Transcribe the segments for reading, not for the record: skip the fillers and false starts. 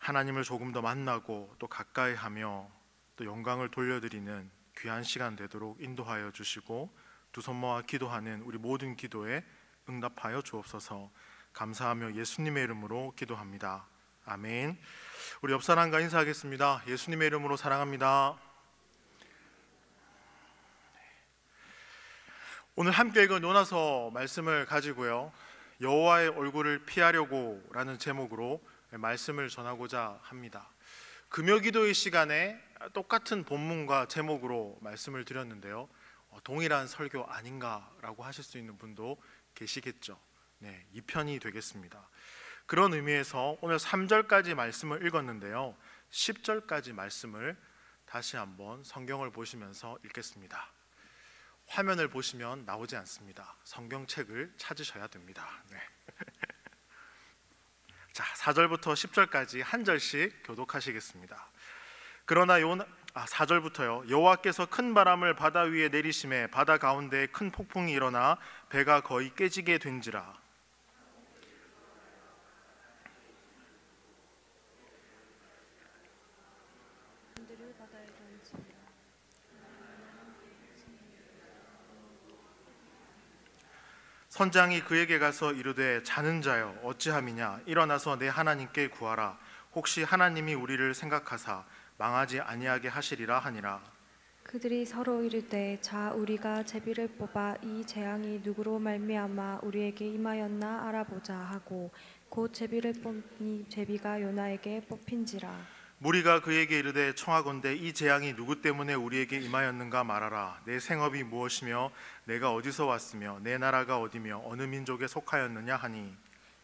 하나님을 조금 더 만나고 또 가까이 하며 또 영광을 돌려드리는 귀한 시간 되도록 인도하여 주시고 두 손 모아 기도하는 우리 모든 기도에 응답하여 주옵소서. 감사하며 예수님의 이름으로 기도합니다. 아멘. 우리 옆 사람과 인사하겠습니다. 예수님의 이름으로 사랑합니다. 오늘 함께 읽은 요나서 말씀을 가지고요, 여호와의 얼굴을 피하려고 라는 제목으로 말씀을 전하고자 합니다. 금요기도의 시간에 똑같은 본문과 제목으로 말씀을 드렸는데요, 동일한 설교 아닌가라고 하실 수 있는 분도 계시겠죠. 네, 2편이 되겠습니다. 그런 의미에서 오늘 3절까지 말씀을 읽었는데요, 10절까지 말씀을 다시 한번 성경을 보시면서 읽겠습니다. 화면을 보시면 나오지 않습니다. 성경책을 찾으셔야 됩니다. 네. 자, 4절부터 10절까지 한 절씩 교독하시겠습니다. 그러나 4절부터요. 여호와께서 큰 바람을 바다 위에 내리심에 바다 가운데에 큰 폭풍이 일어나 배가 거의 깨지게 된지라. 선장이 그에게 가서 이르되 자는 자여 어찌함이냐, 일어나서 내 하나님께 구하라. 혹시 하나님이 우리를 생각하사 망하지 아니하게 하시리라 하니라. 그들이 서로 이르되 자 우리가 제비를 뽑아 이 재앙이 누구로 말미암아 우리에게 임하였나 알아보자 하고 곧 제비를 뽑니 제비가 요나에게 뽑힌지라. 무리가 그에게 이르되 청하건대 이 재앙이 누구 때문에 우리에게 임하였는가 말하라. 내 생업이 무엇이며 내가 어디서 왔으며 내 나라가 어디며 어느 민족에 속하였느냐 하니.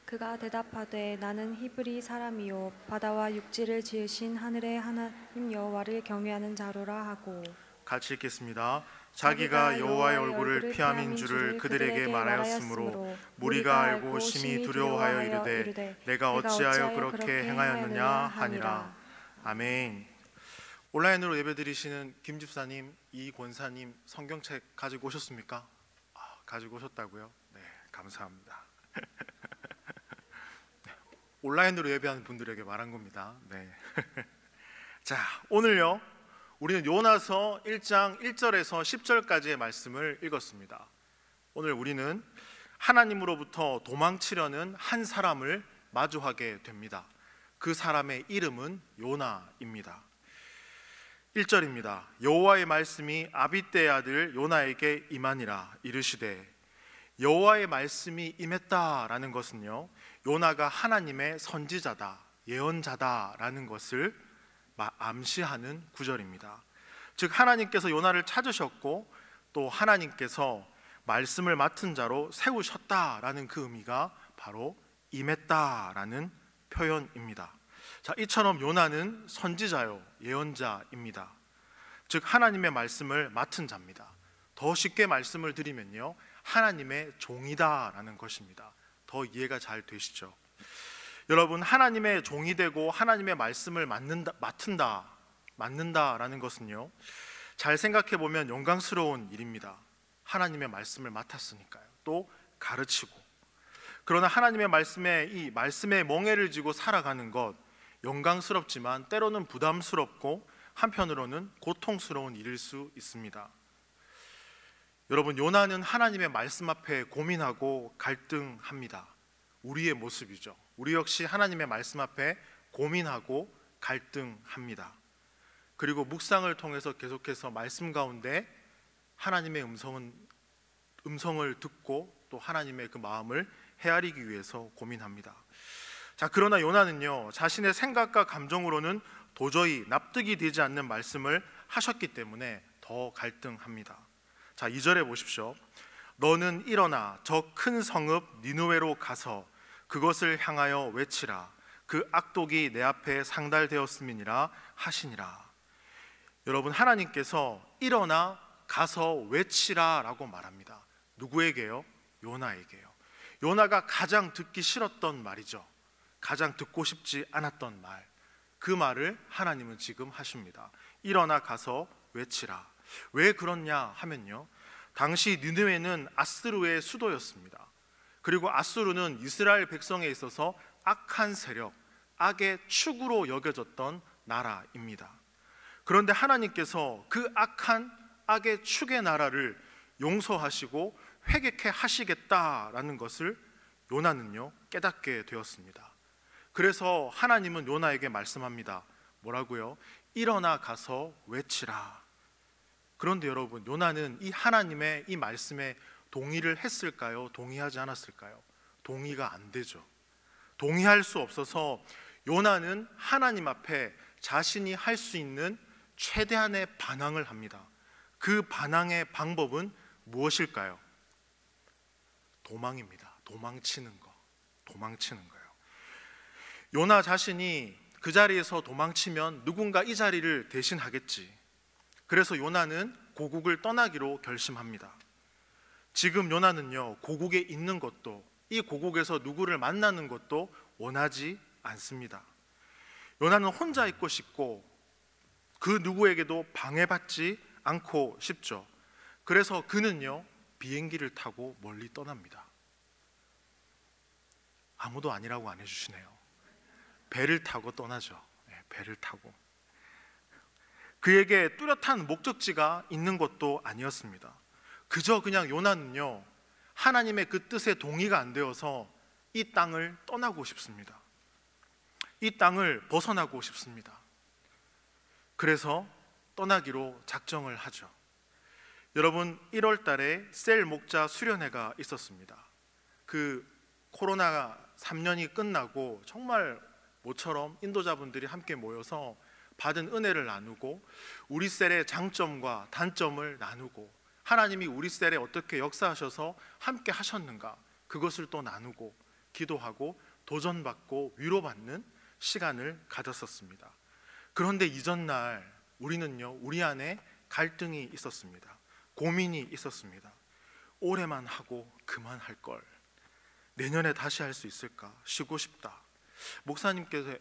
그가 대답하되 나는 히브리 사람이요 바다와 육지를 지으신 하늘의 하나님 여호와를 경외하는 자로라 하고. 같이 읽겠습니다. 자기가 여호와의 얼굴을 피함인 줄을 그들에게 말하였으므로 무리가 알고 심히 두려워하여 이르되 내가 어찌하여 그렇게 행하였느냐 하니라. 아멘. 온라인으로 예배드리시는 김 집사님, 이 권사님 성경책 가지고 오셨습니까? 가지고 오셨다고요? 네, 감사합니다. 네, 온라인으로 예배하는 분들에게 말한 겁니다. 네. 자, 오늘요, 우리는 요나서 1장 1절에서 10절까지의 말씀을 읽었습니다. 오늘 우리는 하나님으로부터 도망치려는 한 사람을 마주하게 됩니다. 그 사람의 이름은 요나입니다. 1절입니다. 여호와의 말씀이 아비떼의 아들 요나에게 임하니라. 이르시되. 여호와의 말씀이 임했다라는 것은요, 요나가 하나님의 선지자다, 예언자다라는 것을 암시하는 구절입니다. 즉 하나님께서 요나를 찾으셨고 또 하나님께서 말씀을 맡은 자로 세우셨다라는 그 의미가 바로 임했다라는 표현입니다. 자, 이처럼 요나는 선지자요 예언자입니다. 즉 하나님의 말씀을 맡은 자입니다. 더 쉽게 말씀을 드리면요, 하나님의 종이다라는 것입니다. 더 이해가 잘 되시죠? 여러분, 하나님의 종이 되고 하나님의 말씀을 맡는다라는 것은요, 잘 생각해 보면 영광스러운 일입니다. 하나님의 말씀을 맡았으니까요. 또 가르치고. 그러나 하나님의 말씀에 이 말씀의 멍에를 쥐고 살아가는 것, 영광스럽지만 때로는 부담스럽고 한편으로는 고통스러운 일일 수 있습니다. 여러분, 요나는 하나님의 말씀 앞에 고민하고 갈등합니다. 우리의 모습이죠. 우리 역시 하나님의 말씀 앞에 고민하고 갈등합니다. 그리고 묵상을 통해서 계속해서 말씀 가운데 하나님의 음성을 듣고 또 하나님의 그 마음을 헤아리기 위해서 고민합니다. 자, 그러나 요나는요, 자신의 생각과 감정으로는 도저히 납득이 되지 않는 말씀을 하셨기 때문에 더 갈등합니다. 자, 2절에 보십시오. 너는 일어나 저 큰 성읍 니느웨로 가서 그것을 향하여 외치라. 그 악독이 내 앞에 상달되었음이니라 하시니라. 여러분, 하나님께서 일어나 가서 외치라 라고 말합니다. 누구에게요? 요나에게요. 요나가 가장 듣기 싫었던 말이죠. 가장 듣고 싶지 않았던 말, 그 말을 하나님은 지금 하십니다. 일어나 가서 외치라. 왜 그렇냐 하면요, 당시 니느웨는 아수르의 수도였습니다. 그리고 아수르는 이스라엘 백성에 있어서 악한 세력, 악의 축으로 여겨졌던 나라입니다. 그런데 하나님께서 그 악한 악의 축의 나라를 용서하시고 회개케 하시겠다라는 것을 요나는요 깨닫게 되었습니다. 그래서 하나님은 요나에게 말씀합니다. 뭐라고요? 일어나 가서 외치라. 그런데 여러분, 요나는 이 하나님의 이 말씀에 동의를 했을까요? 동의하지 않았을까요? 동의가 안 되죠. 동의할 수 없어서 요나는 하나님 앞에 자신이 할 수 있는 최대한의 반항을 합니다. 그 반항의 방법은 무엇일까요? 도망입니다. 도망치는 거예요. 요나 자신이 그 자리에서 도망치면 누군가 이 자리를 대신하겠지. 그래서 요나는 고국을 떠나기로 결심합니다. 지금 요나는요 고국에 있는 것도, 이 고국에서 누구를 만나는 것도 원하지 않습니다. 요나는 혼자 있고 싶고 그 누구에게도 방해받지 않고 싶죠. 그래서 그는요 비행기를 타고 멀리 떠납니다. 아무도 아니라고 안 해주시네요. 배를 타고 떠나죠. 배를 타고. 그에게 뚜렷한 목적지가 있는 것도 아니었습니다. 그저 그냥 요나는요 하나님의 그 뜻에 동의가 안 되어서 이 땅을 떠나고 싶습니다. 이 땅을 벗어나고 싶습니다. 그래서 떠나기로 작정을 하죠. 여러분, 1월 달에 셀 목자 수련회가 있었습니다. 그 코로나 3년이 끝나고 정말 모처럼 인도자분들이 함께 모여서 받은 은혜를 나누고 우리 셀의 장점과 단점을 나누고 하나님이 우리 셀에 어떻게 역사하셔서 함께 하셨는가, 그것을 또 나누고 기도하고 도전받고 위로받는 시간을 가졌었습니다. 그런데 이전날 우리는요 우리 안에 갈등이 있었습니다. 고민이 있었습니다. 올해만 하고 그만할 걸, 내년에 다시 할 수 있을까, 쉬고 싶다,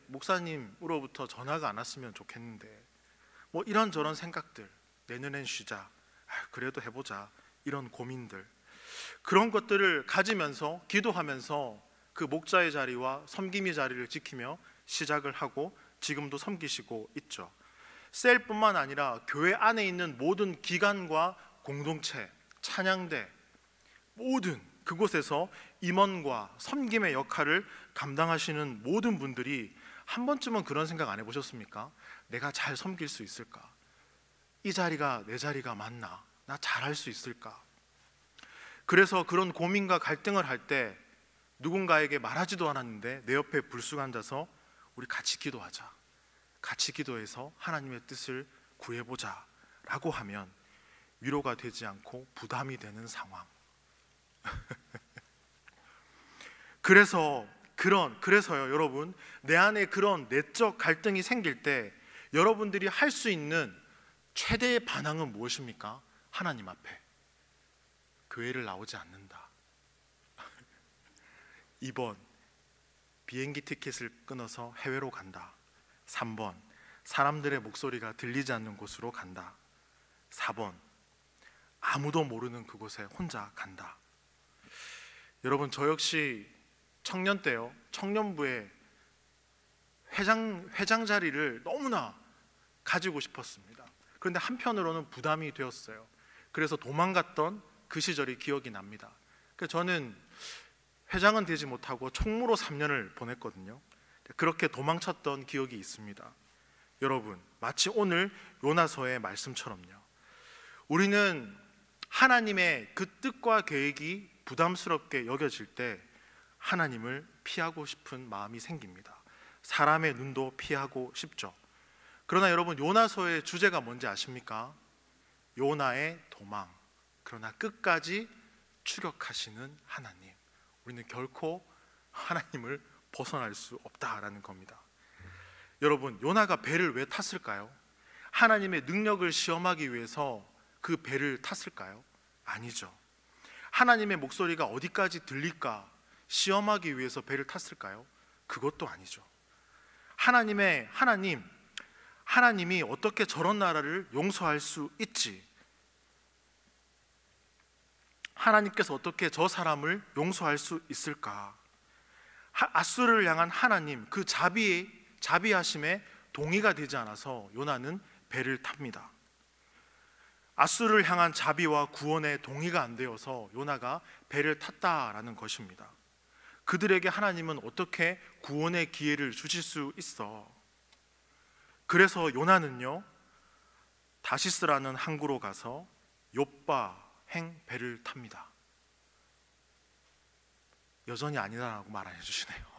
목사님으로부터 전화가 안 왔으면 좋겠는데, 뭐 이런저런 생각들, 내년엔 쉬자, 그래도 해보자, 이런 고민들, 그런 것들을 가지면서 기도하면서 그 목자의 자리와 섬김의 자리를 지키며 시작을 하고 지금도 섬기시고 있죠. 셀뿐만 아니라 교회 안에 있는 모든 기관과 공동체, 찬양대, 모든 그곳에서 임원과 섬김의 역할을 감당하시는 모든 분들이 한 번쯤은 그런 생각 안 해보셨습니까? 내가 잘 섬길 수 있을까? 이 자리가 내 자리가 맞나? 나 잘할 수 있을까? 그래서 그런 고민과 갈등을 할 때 누군가에게 말하지도 않았는데 내 옆에 불쑥 앉아서 우리 같이 기도하자, 같이 기도해서 하나님의 뜻을 구해보자 라고 하면 위로가 되지 않고 부담이 되는 상황. 그래서요 여러분, 내 안에 그런 내적 갈등이 생길 때 여러분들이 할 수 있는 최대의 반항은 무엇입니까? 하나님 앞에 교회를 나오지 않는다. 2번, 비행기 티켓을 끊어서 해외로 간다. 3번, 사람들의 목소리가 들리지 않는 곳으로 간다. 4번, 아무도 모르는 그곳에 혼자 간다. 여러분, 저 역시 청년 때요, 청년부의 회장 자리를 너무나 가지고 싶었습니다. 그런데 한편으로는 부담이 되었어요. 그래서 도망갔던 그 시절이 기억이 납니다. 그래서 저는 회장은 되지 못하고 총무로 3년을 보냈거든요. 그렇게 도망쳤던 기억이 있습니다. 여러분, 마치 오늘 요나서의 말씀처럼요, 우리는 하나님의 그 뜻과 계획이 부담스럽게 여겨질 때 하나님을 피하고 싶은 마음이 생깁니다. 사람의 눈도 피하고 싶죠. 그러나 여러분, 요나서의 주제가 뭔지 아십니까? 요나의 도망, 그러나 끝까지 추격하시는 하나님. 우리는 결코 하나님을 벗어날 수 없다라는 겁니다. 여러분, 요나가 배를 왜 탔을까요? 하나님의 능력을 시험하기 위해서 그 배를 탔을까요? 아니죠. 하나님의 목소리가 어디까지 들릴까 시험하기 위해서 배를 탔을까요? 그것도 아니죠. 하나님이 어떻게 저런 나라를 용서할 수 있지? 하나님께서 어떻게 저 사람을 용서할 수 있을까? 아수르를 향한 하나님, 그 자비의 자비하심에 동의가 되지 않아서 요나는 배를 탑니다. 아수르를 향한 자비와 구원에 동의가 안 되어서 요나가 배를 탔다라는 것입니다. 그들에게 하나님은 어떻게 구원의 기회를 주실 수 있어? 그래서 요나는요, 다시스라는 항구로 가서 욥바행 배를 탑니다. 여전히 아니다라고 말 안 해주시네요.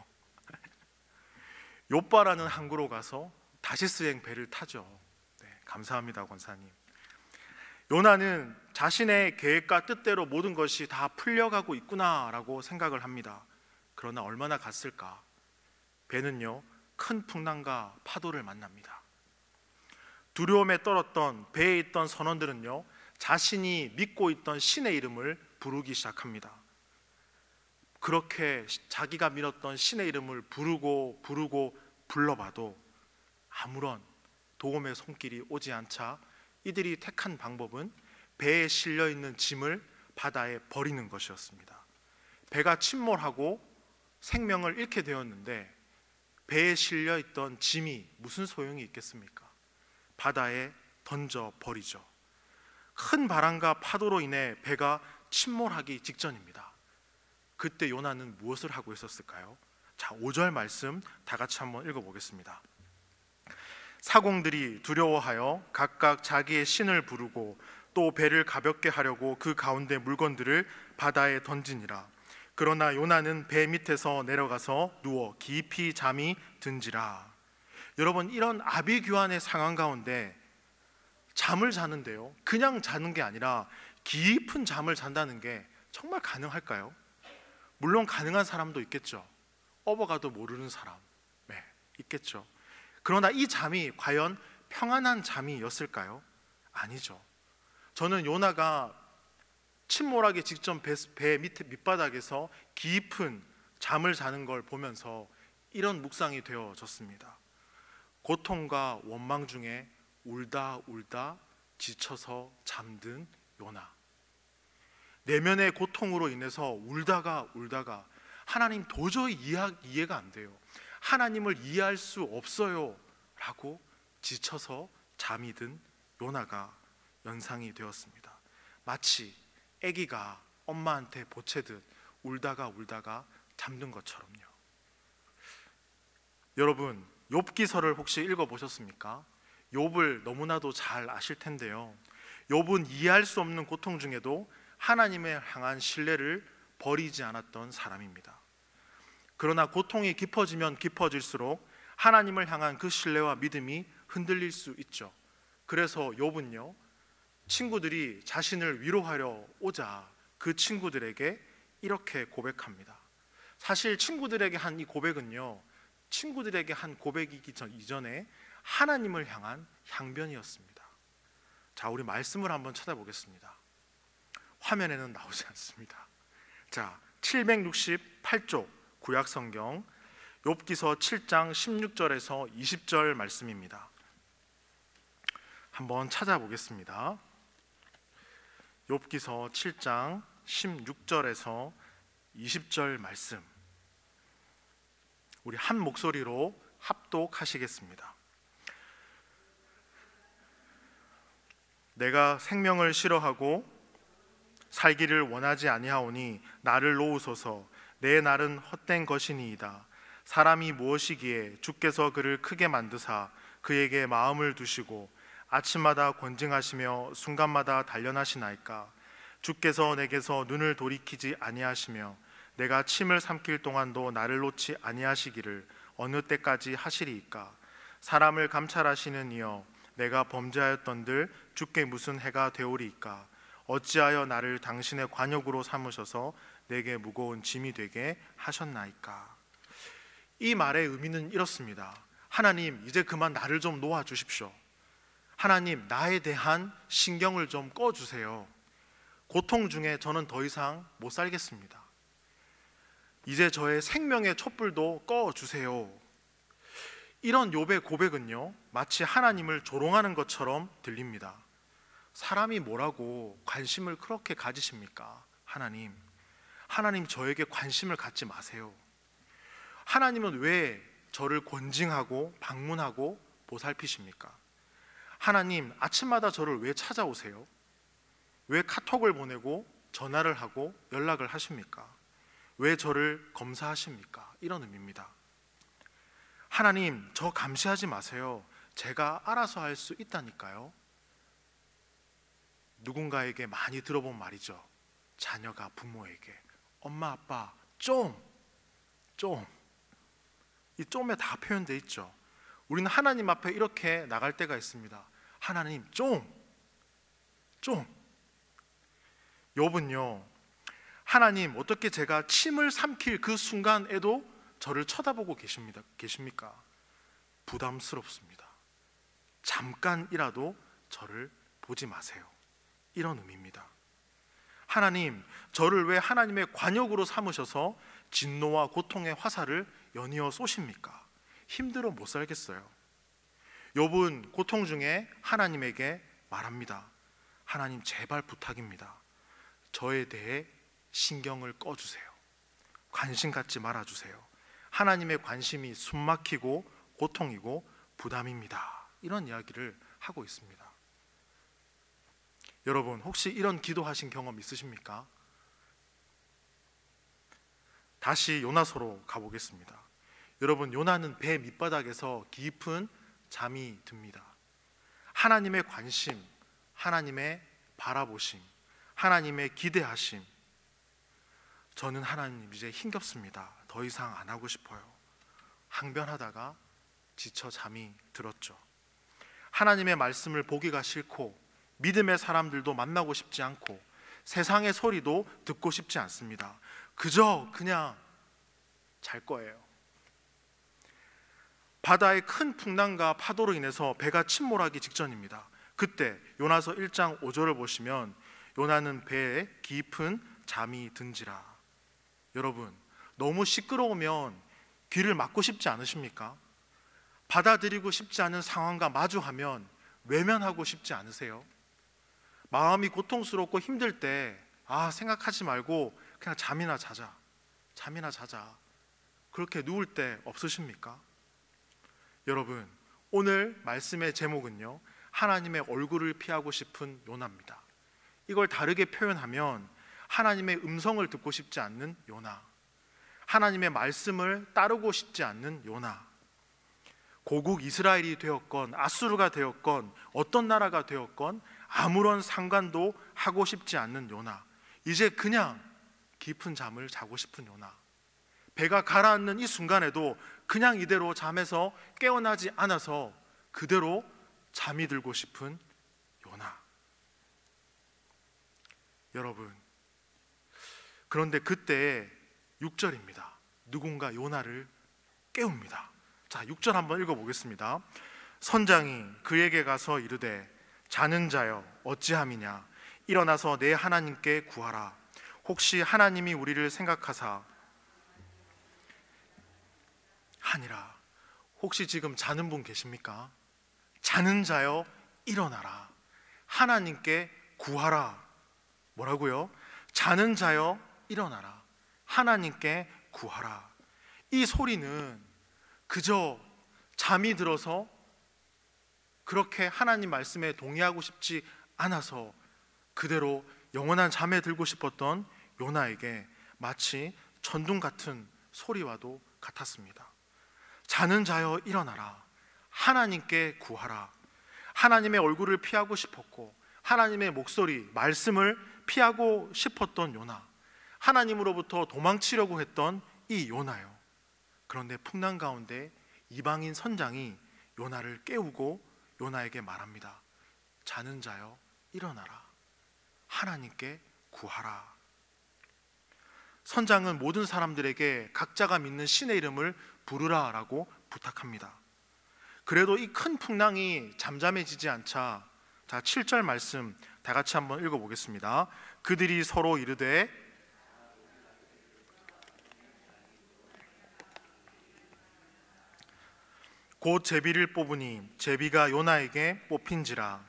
욥바라는 항구로 가서 다시스행 배를 타죠. 네, 감사합니다, 권사님. 요나는 자신의 계획과 뜻대로 모든 것이 다 풀려가고 있구나라고 생각을 합니다. 그러나 얼마나 갔을까? 배는요, 큰 풍랑과 파도를 만납니다. 두려움에 떨었던 배에 있던 선원들은요, 자신이 믿고 있던 신의 이름을 부르기 시작합니다. 그렇게 자기가 믿었던 신의 이름을 부르고 불러봐도 아무런 도움의 손길이 오지 않자 이들이 택한 방법은 배에 실려 있는 짐을 바다에 버리는 것이었습니다. 배가 침몰하고 생명을 잃게 되었는데 배에 실려 있던 짐이 무슨 소용이 있겠습니까? 바다에 던져 버리죠. 큰 바람과 파도로 인해 배가 침몰하기 직전입니다. 그때 요나는 무엇을 하고 있었을까요? 자, 5절 말씀 다 같이 한번 읽어보겠습니다. 사공들이 두려워하여 각각 자기의 신을 부르고 또 배를 가볍게 하려고 그 가운데 물건들을 바다에 던지니라. 그러나 요나는 배 밑에서 내려가서 누워 깊이 잠이 든지라. 여러분, 이런 아비규환의 상황 가운데 잠을 자는데요, 그냥 자는 게 아니라 깊은 잠을 잔다는 게 정말 가능할까요? 물론 가능한 사람도 있겠죠. 업어가도 모르는 사람, 네, 있겠죠. 그러나 이 잠이 과연 평안한 잠이었을까요? 아니죠. 저는 요나가 침몰하기 직전 배 밑에 밑바닥에서 깊은 잠을 자는 걸 보면서 이런 묵상이 되어졌습니다. 고통과 원망 중에 울다 지쳐서 잠든 요나. 내면의 고통으로 인해서 울다가 하나님 도저히 이해가 안 돼요, 하나님을 이해할 수 없어요 라고 지쳐서 잠이 든 요나가 연상이 되었습니다. 마치 아기가 엄마한테 보채듯 울다가 잠든 것처럼요. 여러분, 욥기서를 혹시 읽어보셨습니까? 욥을 너무나도 잘 아실 텐데요, 욥은 이해할 수 없는 고통 중에도 하나님을 향한 신뢰를 버리지 않았던 사람입니다. 그러나 고통이 깊어지면 깊어질수록 하나님을 향한 그 신뢰와 믿음이 흔들릴 수 있죠. 그래서 욥은요, 친구들이 자신을 위로하려 오자 그 친구들에게 이렇게 고백합니다. 사실 친구들에게 한 이 고백은요, 친구들에게 한 고백이기 이전에 하나님을 향한 향변이었습니다. 자, 우리 말씀을 한번 찾아보겠습니다. 화면에는 나오지 않습니다. 자, 768쪽 구약성경 욥기서 7장 16절에서 20절 말씀입니다. 한번 찾아보겠습니다. 욥기서 7장 16절에서 20절 말씀, 우리 한 목소리로 합독하시겠습니다. 내가 생명을 싫어하고 살기를 원하지 아니하오니 나를 놓으소서. 내 날은 헛된 것이니이다. 사람이 무엇이기에 주께서 그를 크게 만드사 그에게 마음을 두시고 아침마다 권징하시며 순간마다 단련하시나이까. 주께서 내게서 눈을 돌이키지 아니하시며 내가 침을 삼킬 동안도 나를 놓지 아니하시기를 어느 때까지 하시리이까. 사람을 감찰하시는 이여, 내가 범죄하였던들 주께 무슨 해가 되오리이까. 어찌하여 나를 당신의 관역으로 삼으셔서 내게 무거운 짐이 되게 하셨나이까. 이 말의 의미는 이렇습니다. 하나님, 이제 그만 나를 좀 놓아주십시오. 하나님, 나에 대한 신경을 좀 꺼주세요. 고통 중에 저는 더 이상 못 살겠습니다. 이제 저의 생명의 촛불도 꺼주세요. 이런 욥의 고백은요, 마치 하나님을 조롱하는 것처럼 들립니다. 사람이 뭐라고 관심을 그렇게 가지십니까? 하나님 저에게 관심을 갖지 마세요. 하나님은 왜 저를 권징하고 방문하고 보살피십니까? 하나님, 아침마다 저를 왜 찾아오세요? 왜 카톡을 보내고 전화를 하고 연락을 하십니까? 왜 저를 검사하십니까? 이런 의미입니다. 하나님, 저 감시하지 마세요. 제가 알아서 할 수 있다니까요. 누군가에게 많이 들어본 말이죠. 자녀가 부모에게 엄마 아빠 좀 이 좀에 다 표현되어 있죠. 우리는 하나님 앞에 이렇게 나갈 때가 있습니다. 하나님 좀 욥은요, 하나님 어떻게 제가 침을 삼킬 그 순간에도 저를 쳐다보고 계십니까? 부담스럽습니다. 잠깐이라도 저를 보지 마세요. 이런 의미입니다. 하나님, 저를 왜 하나님의 관역으로 삼으셔서 진노와 고통의 화살을 연이어 쏘십니까? 힘들어 못 살겠어요. 욥은 고통 중에 하나님에게 말합니다. 하나님, 제발 부탁입니다. 저에 대해 신경을 꺼주세요. 관심 갖지 말아주세요. 하나님의 관심이 숨막히고 고통이고 부담입니다. 이런 이야기를 하고 있습니다. 여러분, 혹시 이런 기도하신 경험 있으십니까? 다시 요나서로 가보겠습니다. 여러분, 요나는 배 밑바닥에서 깊은 잠이 듭니다. 하나님의 관심, 하나님의 바라보심, 하나님의 기대하심. 저는 하나님 이제 힘겹습니다. 더 이상 안 하고 싶어요. 항변하다가 지쳐 잠이 들었죠. 하나님의 말씀을 보기가 싫고 믿음의 사람들도 만나고 싶지 않고 세상의 소리도 듣고 싶지 않습니다. 그냥 잘 거예요. 바다의 큰 풍랑과 파도로 인해서 배가 침몰하기 직전입니다. 그때 요나서 1장 5절을 보시면 요나는 배에 깊은 잠이 든지라. 여러분, 너무 시끄러우면 귀를 막고 싶지 않으십니까? 받아들이고 싶지 않은 상황과 마주하면 외면하고 싶지 않으세요? 마음이 고통스럽고 힘들 때 생각하지 말고 그냥 잠이나 자자 그렇게 누울 때 없으십니까? 여러분, 오늘 말씀의 제목은요, 하나님의 얼굴을 피하고 싶은 요나입니다. 이걸 다르게 표현하면 하나님의 음성을 듣고 싶지 않는 요나, 하나님의 말씀을 따르고 싶지 않는 요나. 고국 이스라엘이 되었건 아수르가 되었건 어떤 나라가 되었건 아무런 상관도 하고 싶지 않는 요나. 이제 그냥 깊은 잠을 자고 싶은 요나. 배가 가라앉는 이 순간에도 그냥 이대로 잠에서 깨어나지 않아서 그대로 잠이 들고 싶은 요나. 여러분, 그런데 그때 6절입니다. 누군가 요나를 깨웁니다. 자, 6절 한번 읽어보겠습니다. 선장이 그에게 가서 이르되 자는 자여 어찌함이냐, 일어나서 내 하나님께 구하라. 혹시 하나님이 우리를 생각하사 하니라. 혹시 지금 자는 분 계십니까? 자는 자여 일어나라. 하나님께 구하라. 뭐라고요? 자는 자여 일어나라. 하나님께 구하라. 이 소리는 그저 잠이 들어서 그렇게 하나님 말씀에 동의하고 싶지 않아서 그대로 영원한 잠에 들고 싶었던 요나에게 마치 천둥 같은 소리와도 같았습니다. 자는 자여 일어나라. 하나님께 구하라. 하나님의 얼굴을 피하고 싶었고 하나님의 목소리, 말씀을 피하고 싶었던 요나, 하나님으로부터 도망치려고 했던 이 요나요. 그런데 풍랑 가운데 이방인 선장이 요나를 깨우고 요나에게 말합니다. 자는 자여 일어나라. 하나님께 구하라. 선장은 모든 사람들에게 각자가 믿는 신의 이름을 부르라라고 부탁합니다. 그래도 이 큰 풍랑이 잠잠해지지 않자, 자, 7절 말씀 다 같이 한번 읽어보겠습니다. 그들이 서로 이르되 곧 제비를 뽑으니 제비가 요나에게 뽑힌지라.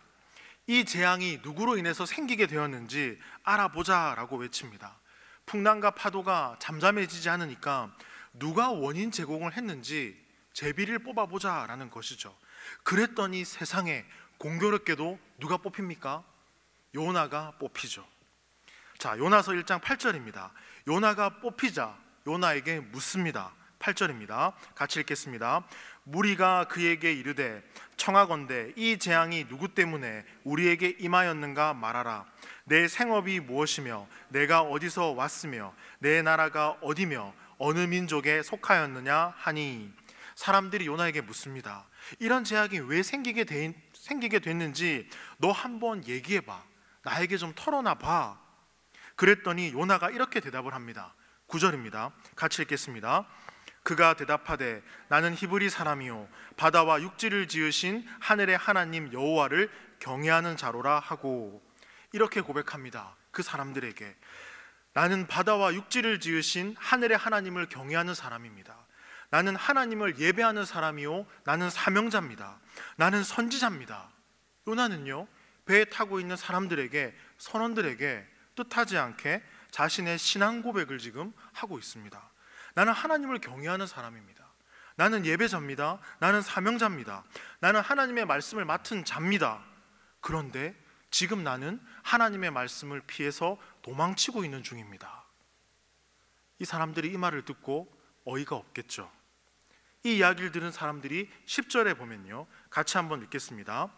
이 재앙이 누구로 인해서 생기게 되었는지 알아보자라고 외칩니다. 풍랑과 파도가 잠잠해지지 않으니까 누가 원인 제공을 했는지 제비를 뽑아보자라는 것이죠. 그랬더니 세상에 공교롭게도 누가 뽑힙니까? 요나가 뽑히죠. 자, 요나서 1장 8절입니다. 요나가 뽑히자 요나에게 묻습니다. 8절입니다. 같이 읽겠습니다. 무리가 그에게 이르되 청하건대 이 재앙이 누구 때문에 우리에게 임하였는가 말하라. 내 생업이 무엇이며 내가 어디서 왔으며 내 나라가 어디며 어느 민족에 속하였느냐 하니, 사람들이 요나에게 묻습니다. 이런 재앙이 왜 생기게 됐는지 너 한번 얘기해봐. 나에게 좀 털어놔봐. 그랬더니 요나가 이렇게 대답을 합니다. 9절입니다. 같이 읽겠습니다. 그가 대답하되 나는 히브리 사람이요 바다와 육지를 지으신 하늘의 하나님 여호와를 경외하는 자로라 하고, 이렇게 고백합니다. 그 사람들에게 나는 바다와 육지를 지으신 하늘의 하나님을 경외하는 사람입니다. 나는 하나님을 예배하는 사람이요 나는 사명자입니다. 나는 선지자입니다. 요나는요, 배에 타고 있는 사람들에게, 선원들에게 뜻하지 않게 자신의 신앙 고백을 지금 하고 있습니다. 나는 하나님을 경외하는 사람입니다. 나는 예배자입니다. 나는 사명자입니다. 나는 하나님의 말씀을 맡은 자입니다. 그런데 지금 나는 하나님의 말씀을 피해서 도망치고 있는 중입니다. 이 사람들이 이 말을 듣고 어이가 없겠죠. 이 이야기를 들은 사람들이 10절에 보면요, 같이 한번 읽겠습니다.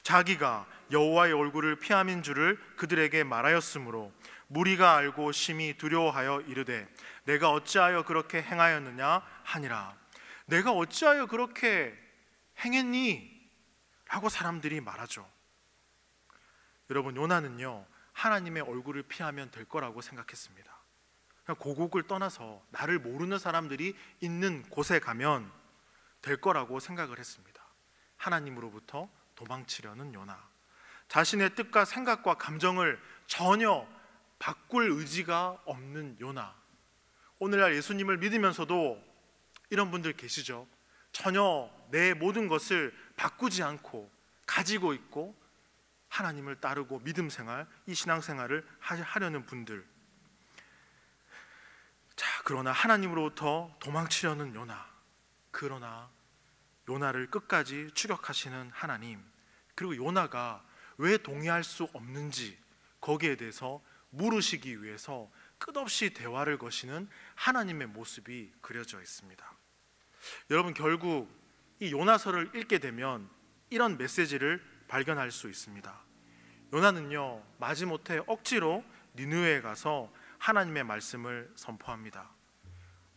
자기가 여호와의 얼굴을 피함인 줄을 그들에게 말하였으므로 무리가 알고 심히 두려워하여 이르되 내가 어찌하여 그렇게 행하였느냐 하니라. 내가 어찌하여 그렇게 행했니? 라고 사람들이 말하죠. 여러분, 요나는요, 하나님의 얼굴을 피하면 될 거라고 생각했습니다. 고국을 떠나서 나를 모르는 사람들이 있는 곳에 가면 될 거라고 생각을 했습니다. 하나님으로부터 도망치려는 요나, 자신의 뜻과 생각과 감정을 전혀 바꿀 의지가 없는 요나. 오늘날 예수님을 믿으면서도 이런 분들 계시죠. 전혀 내 모든 것을 바꾸지 않고 가지고 있고 하나님을 따르고 믿음 생활, 이 신앙 생활을 하려는 분들. 자, 그러나 하나님으로부터 도망치려는 요나, 그러나 요나를 끝까지 추격하시는 하나님, 그리고 요나가 왜 동의할 수 없는지 거기에 대해서 물으시기 위해서 끝없이 대화를 거시는 하나님의 모습이 그려져 있습니다. 여러분, 결국 이 요나서를 읽게 되면 이런 메시지를 발견할 수 있습니다. 요나는요, 마지못해 억지로 니느웨에 가서 하나님의 말씀을 선포합니다.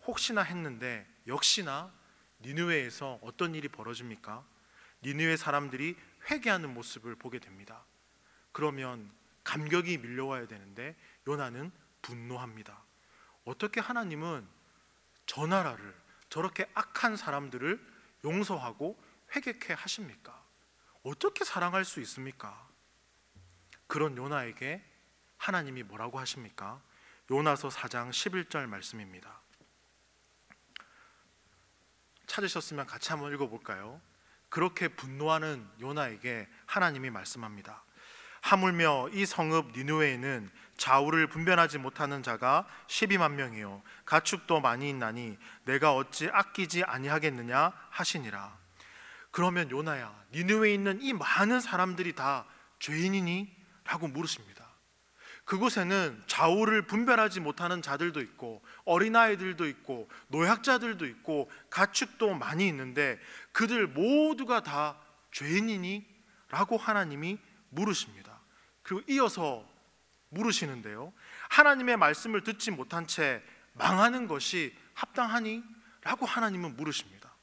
혹시나 했는데 역시나 니느웨에서 어떤 일이 벌어집니까? 니느웨 사람들이 회개하는 모습을 보게 됩니다. 그러면 감격이 밀려와야 되는데 요나는 분노합니다. 어떻게 하나님은 저 나라를, 저렇게 악한 사람들을 용서하고 회개케 하십니까? 어떻게 사랑할 수 있습니까? 그런 요나에게 하나님이 뭐라고 하십니까? 요나서 4장 11절 말씀입니다. 찾으셨으면 같이 한번 읽어볼까요? 그렇게 분노하는 요나에게 하나님이 말씀합니다. 하물며 이 성읍 니느웨에는 좌우를 분별하지 못하는 자가 12만 명이요 가축도 많이 있나니 내가 어찌 아끼지 아니하겠느냐 하시니라. 그러면 요나야, 니느웨에 있는 이 많은 사람들이 다 죄인이니? 라고 물으십니다. 그곳에는 좌우를 분별하지 못하는 자들도 있고 어린아이들도 있고 노약자들도 있고 가축도 많이 있는데 그들 모두가 다 죄인이니? 라고 하나님이 물으십니다. 그리고 이어서 물으시는데요, 하나님의 말씀을 듣지 못한 채 망하는 것이 합당하니? 라고 하나님은 물으십니다.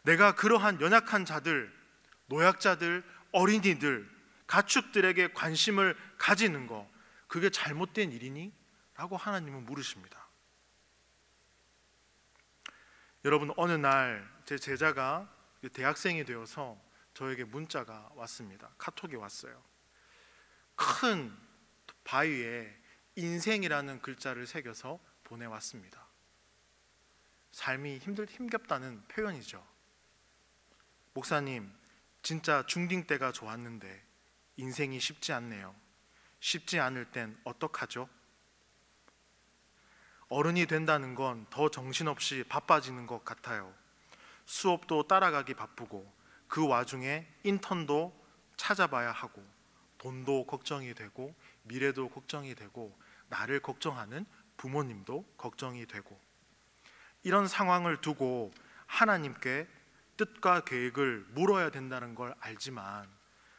내가 그러한 연약한 자들, 노약자들, 어린이들, 가축들에게 관심을 가지는 거, 그게 잘못된 일이니? 라고 하나님은 물으십니다. 여러분, 어느 날 제 제자가 대학생이 되어서 저에게 문자가 왔습니다. 카톡이 왔어요. 큰 바위에 인생이라는 글자를 새겨서 보내왔습니다. 삶이 힘겹다는 표현이죠. 목사님, 진짜 중딩 때가 좋았는데 인생이 쉽지 않네요. 쉽지 않을 땐 어떡하죠? 어른이 된다는 건 더 정신없이 바빠지는 것 같아요. 수업도 따라가기 바쁘고 그 와중에 인턴도 찾아봐야 하고 돈도 걱정이 되고 미래도 걱정이 되고 나를 걱정하는 부모님도 걱정이 되고 이런 상황을 두고 하나님께 뜻과 계획을 물어야 된다는 걸 알지만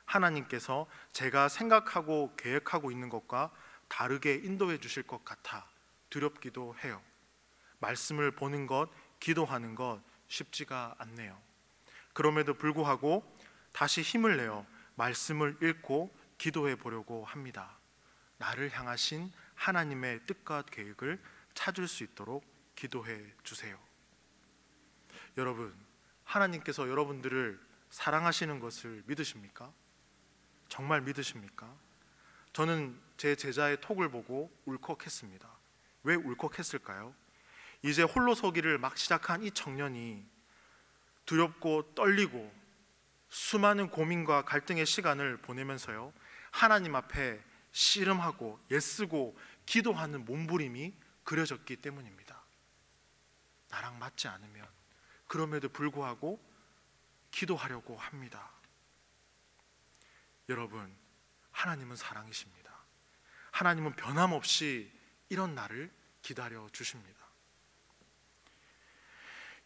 하나님께서 제가 생각하고 계획하고 있는 것과 다르게 인도해 주실 것 같아 두렵기도 해요. 말씀을 보는 것, 기도하는 것 쉽지가 않네요. 그럼에도 불구하고 다시 힘을 내어 말씀을 읽고 기도해 보려고 합니다. 나를 향하신 하나님의 뜻과 계획을 찾을 수 있도록 기도해 주세요. 여러분, 하나님께서 여러분들을 사랑하시는 것을 믿으십니까? 정말 믿으십니까? 저는 제 제자의 톡을 보고 울컥했습니다. 왜 울컥했을까요? 이제 홀로 서기를 막 시작한 이 청년이 두렵고 떨리고 수많은 고민과 갈등의 시간을 보내면서요, 하나님 앞에 씨름하고 애쓰고 기도하는 몸부림이 그려졌기 때문입니다. 나랑 맞지 않으면 그럼에도 불구하고 기도하려고 합니다. 여러분, 하나님은 사랑이십니다. 하나님은 변함없이 이런 날을 기다려 주십니다.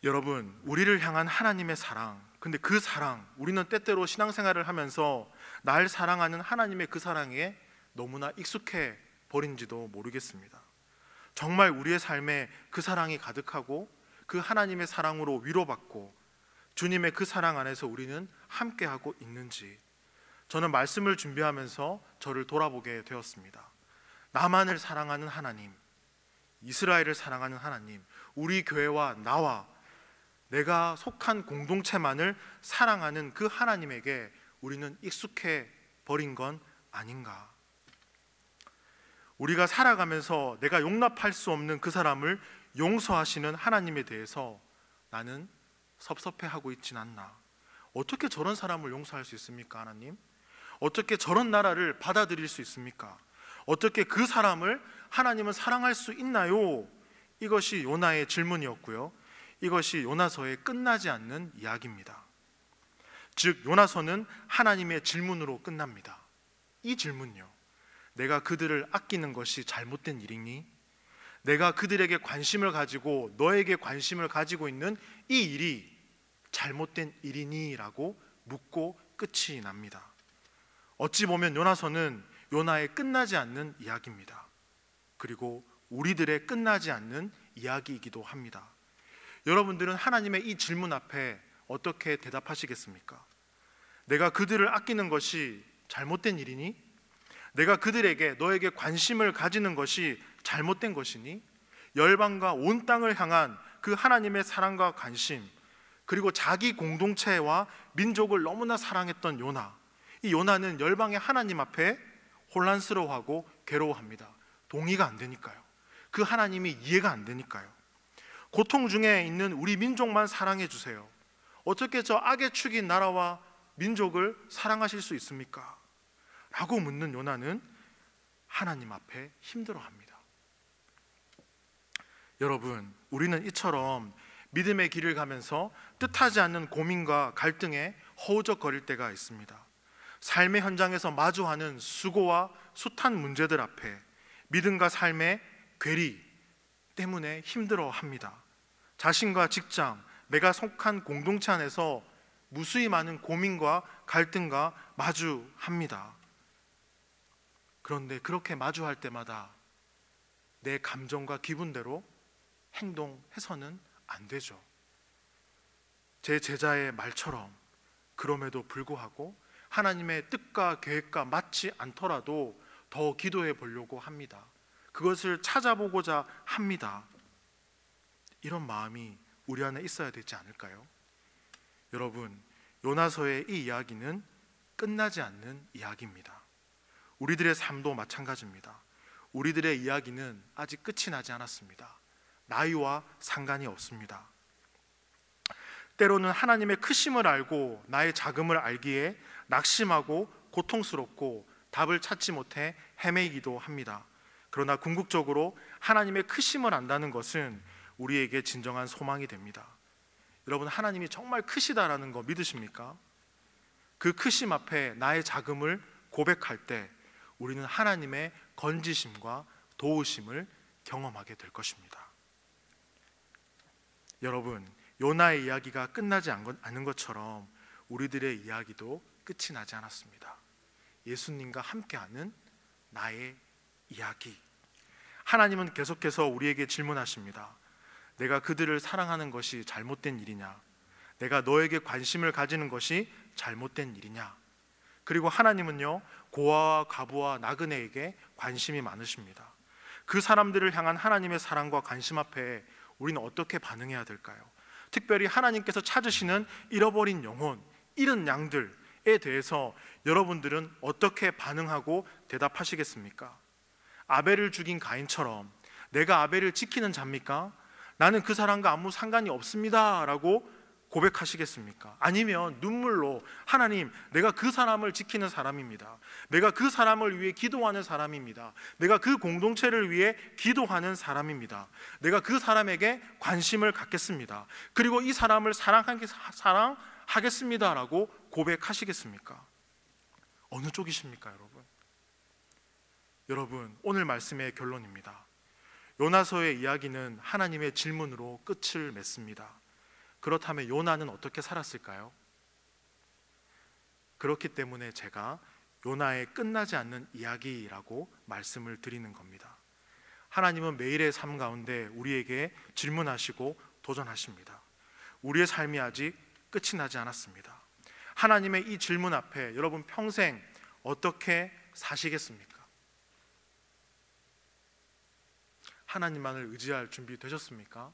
여러분, 우리를 향한 하나님의 사랑, 근데 그 사랑, 우리는 때때로 신앙생활을 하면서 날 사랑하는 하나님의 그 사랑에 너무나 익숙해 버린지도 모르겠습니다. 정말 우리의 삶에 그 사랑이 가득하고 그 하나님의 사랑으로 위로받고 주님의 그 사랑 안에서 우리는 함께하고 있는지, 저는 말씀을 준비하면서 저를 돌아보게 되었습니다. 나만을 사랑하는 하나님, 이스라엘을 사랑하는 하나님, 우리 교회와 나와 내가 속한 공동체만을 사랑하는 그 하나님에게 우리는 익숙해 버린 건 아닌가? 우리가 살아가면서 내가 용납할 수 없는 그 사람을 용서하시는 하나님에 대해서 나는 섭섭해하고 있진 않나? 어떻게 저런 사람을 용서할 수 있습니까, 하나님? 어떻게 저런 나라를 받아들일 수 있습니까? 어떻게 그 사람을 하나님은 사랑할 수 있나요? 이것이 요나의 질문이었고요, 이것이 요나서의 끝나지 않는 이야기입니다. 즉, 요나서는 하나님의 질문으로 끝납니다. 이 질문요, 내가 그들을 아끼는 것이 잘못된 일이니? 내가 그들에게 관심을 가지고 너에게 관심을 가지고 있는 이 일이 잘못된 일이니? 라고 묻고 끝이 납니다. 어찌 보면 요나서는 요나의 끝나지 않는 이야기입니다. 그리고 우리들의 끝나지 않는 이야기이기도 합니다. 여러분들은 하나님의 이 질문 앞에 어떻게 대답하시겠습니까? 내가 그들을 아끼는 것이 잘못된 일이니? 내가 그들에게 너에게 관심을 가지는 것이 잘못된 것이니? 열방과 온 땅을 향한 그 하나님의 사랑과 관심, 그리고 자기 공동체와 민족을 너무나 사랑했던 요나, 이 요나는 열방의 하나님 앞에 혼란스러워하고 괴로워합니다. 동의가 안 되니까요. 그 하나님이 이해가 안 되니까요. 고통 중에 있는 우리 민족만 사랑해 주세요. 어떻게 저 악의 축인 나라와 민족을 사랑하실 수 있습니까? 라고 묻는 요나는 하나님 앞에 힘들어합니다. 여러분, 우리는 이처럼 믿음의 길을 가면서 뜻하지 않는 고민과 갈등에 허우적거릴 때가 있습니다. 삶의 현장에서 마주하는 수고와 숱한 문제들 앞에 믿음과 삶의 괴리 때문에 힘들어합니다. 자신과 직장, 내가 속한 공동체 안에서 무수히 많은 고민과 갈등과 마주합니다. 그런데 그렇게 마주할 때마다 내 감정과 기분대로 행동해서는 안 되죠. 제 제자의 말처럼 그럼에도 불구하고 하나님의 뜻과 계획과 맞지 않더라도 더 기도해 보려고 합니다. 그것을 찾아보고자 합니다. 이런 마음이 우리 안에 있어야 되지 않을까요? 여러분, 요나서의 이 이야기는 끝나지 않는 이야기입니다. 우리들의 삶도 마찬가지입니다. 우리들의 이야기는 아직 끝이 나지 않았습니다. 나이와 상관이 없습니다. 때로는 하나님의 크심을 알고 나의 작음을 알기에 낙심하고 고통스럽고 답을 찾지 못해 헤매이기도 합니다. 그러나 궁극적으로 하나님의 크심을 안다는 것은 우리에게 진정한 소망이 됩니다. 여러분, 하나님이 정말 크시다라는 거 믿으십니까? 그 크심 앞에 나의 작음을 고백할 때 우리는 하나님의 건지심과 도우심을 경험하게 될 것입니다. 여러분, 요나의 이야기가 끝나지 않은 것처럼 우리들의 이야기도 끝이 나지 않았습니다. 예수님과 함께하는 나의 이야기. 하나님은 계속해서 우리에게 질문하십니다. 내가 그들을 사랑하는 것이 잘못된 일이냐? 내가 너에게 관심을 가지는 것이 잘못된 일이냐? 그리고 하나님은요, 고아와 과부와 나그네에게 관심이 많으십니다. 그 사람들을 향한 하나님의 사랑과 관심 앞에 우리는 어떻게 반응해야 될까요? 특별히 하나님께서 찾으시는 잃어버린 영혼, 잃은 양들에 대해서 여러분들은 어떻게 반응하고 대답하시겠습니까? 아벨을 죽인 가인처럼 내가 아벨을 지키는 자입니까? 나는 그 사람과 아무 상관이 없습니다 라고 고백하시겠습니까? 아니면 눈물로 하나님, 내가 그 사람을 지키는 사람입니다. 내가 그 사람을 위해 기도하는 사람입니다. 내가 그 공동체를 위해 기도하는 사람입니다. 내가 그 사람에게 관심을 갖겠습니다. 그리고 이 사람을 사랑하겠습니다 라고 고백하시겠습니까? 어느 쪽이십니까, 여러분? 여러분, 오늘 말씀의 결론입니다. 요나서의 이야기는 하나님의 질문으로 끝을 맺습니다. 그렇다면 요나는 어떻게 살았을까요? 그렇기 때문에 제가 요나의 끝나지 않는 이야기라고 말씀을 드리는 겁니다. 하나님은 매일의 삶 가운데 우리에게 질문하시고 도전하십니다. 우리의 삶이 아직 끝이 나지 않았습니다. 하나님의 이 질문 앞에 여러분 평생 어떻게 사시겠습니까? 하나님만을 의지할 준비 되셨습니까?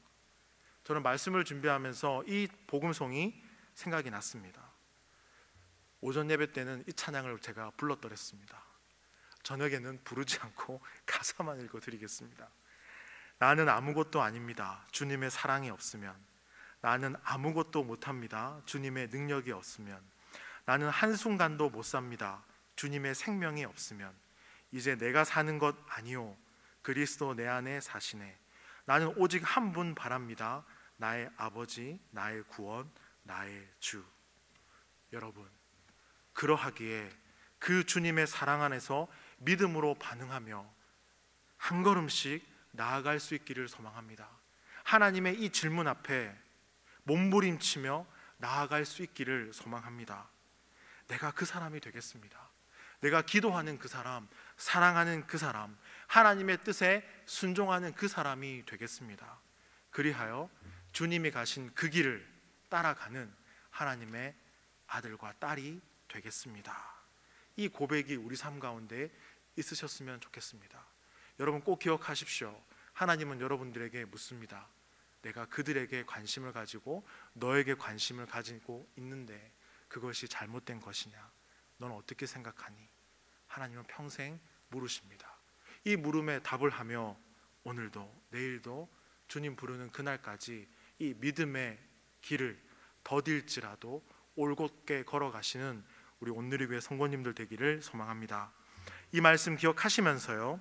저는 말씀을 준비하면서 이 복음송이 생각이 났습니다. 오전 예배 때는 이 찬양을 제가 불렀더랬습니다. 저녁에는 부르지 않고 가사만 읽어드리겠습니다. 나는 아무것도 아닙니다. 주님의 사랑이 없으면. 나는 아무것도 못합니다. 주님의 능력이 없으면. 나는 한순간도 못 삽니다. 주님의 생명이 없으면. 이제 내가 사는 것 아니오. 그리스도 내 안에 사시네. 나는 오직 한 분 바랍니다. 나의 아버지, 나의 구원, 나의 주. 여러분, 그러하기에 그 주님의 사랑 안에서 믿음으로 반응하며 한 걸음씩 나아갈 수 있기를 소망합니다. 하나님의 이 질문 앞에 몸부림치며 나아갈 수 있기를 소망합니다. 내가 그 사람이 되겠습니다. 내가 기도하는 그 사람, 사랑하는 그 사람, 하나님의 뜻에 순종하는 그 사람이 되겠습니다. 그리하여 주님이 가신 그 길을 따라가는 하나님의 아들과 딸이 되겠습니다. 이 고백이 우리 삶 가운데 있으셨으면 좋겠습니다. 여러분 꼭 기억하십시오. 하나님은 여러분들에게 묻습니다. 내가 그들에게 관심을 가지고 너에게 관심을 가지고 있는데 그것이 잘못된 것이냐? 넌 어떻게 생각하니? 하나님은 평생 물으십니다. 이 물음에 답을 하며 오늘도 내일도 주님 부르는 그날까지 이 믿음의 길을 더딜지라도 올곧게 걸어가시는 우리 온누리교회 성도님들 되기를 소망합니다. 이 말씀 기억하시면서요,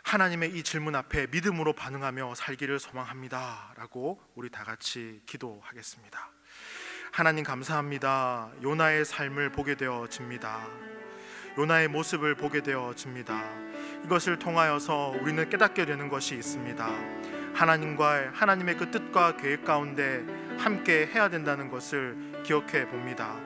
하나님의 이 질문 앞에 믿음으로 반응하며 살기를 소망합니다 라고 우리 다 같이 기도하겠습니다. 하나님 감사합니다. 요나의 삶을 보게 되어집니다. 요나의 모습을 보게 되어집니다. 이것을 통하여서 우리는 깨닫게 되는 것이 있습니다. 하나님의 그 뜻과 계획 가운데 함께 해야 된다는 것을 기억해 봅니다.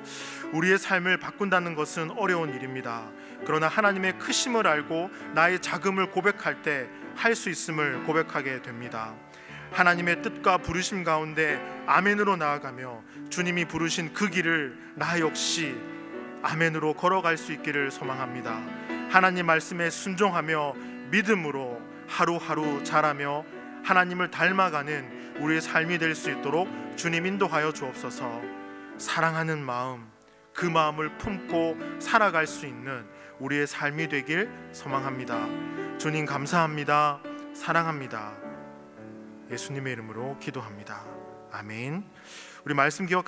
우리의 삶을 바꾼다는 것은 어려운 일입니다. 그러나 하나님의 크심을 알고 나의 작음을 고백할 때 할 수 있음을 고백하게 됩니다. 하나님의 뜻과 부르심 가운데 아멘으로 나아가며 주님이 부르신 그 길을 나 역시 아멘으로 걸어갈 수 있기를 소망합니다. 하나님 말씀에 순종하며 믿음으로 하루하루 자라며 하나님을 닮아가는 우리의 삶이 될 수 있도록 주님 인도하여 주옵소서. 사랑하는 마음, 그 마음을 품고 살아갈 수 있는 우리의 삶이 되길 소망합니다. 주님 감사합니다. 사랑합니다. 예수님의 이름으로 기도합니다. 아멘. 우리 말씀 기억